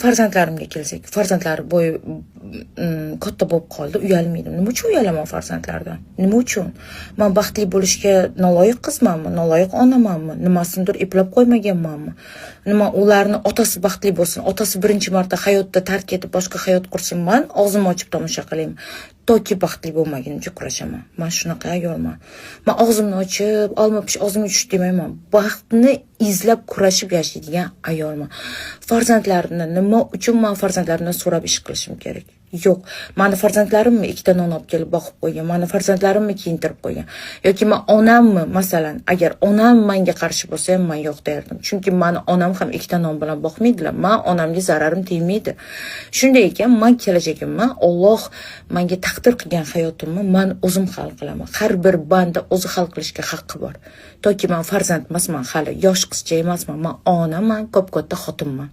Farzandlarimga kelsak, farzandlari bo'yi katta bo'lib qoldi, uyalmaydim. Nima uchun uyalaman farzandlardan? Nima uchun? Men baxtli bo'lishga noloyiq qizmanmi? Noloyiq onamanmi? Nimasidir eplab qo'ymaganmanmi? Nima ularni otasi baxtli bo'lsin, otasi birinchi marta hayotda tark etib boshqa hayot qursin, men og'zimni ochib tomosha qilayman. Toki baxtli bo'lmagunimcha kurashaman. Men shunaqa ayolman. Men og'zimni ochib, olma pish og'zimga tush demayman. Baxtni izlab kurashib yashaydigan ayolman. Farzandlarimni nima uchun men farzandlarimdan so'rab ish qilishim kerak? Yo'q, meni farzandlarimmi ikkita non olib kelib boqib qo'ygan, meni farzandlarimmi kiyintirib qo'ygan yoki men onammi, masalan, agar onam menga qarshi bo'lsa ham men yo'q derdim. Chunki meni onam ham ikkita non bilan boqmaydilar. Men onamga zararim tegmaydi. Shunday ekan, men kelajagimni Alloh menga taqdir qilgan hayotimni men o'zim hal qilaman. Har bir banda o'zi hal qilishga haqqi bor. Toki men farzand emasman, hali yosh qizcha emasman, men onaman, ko'p-katta xotinman.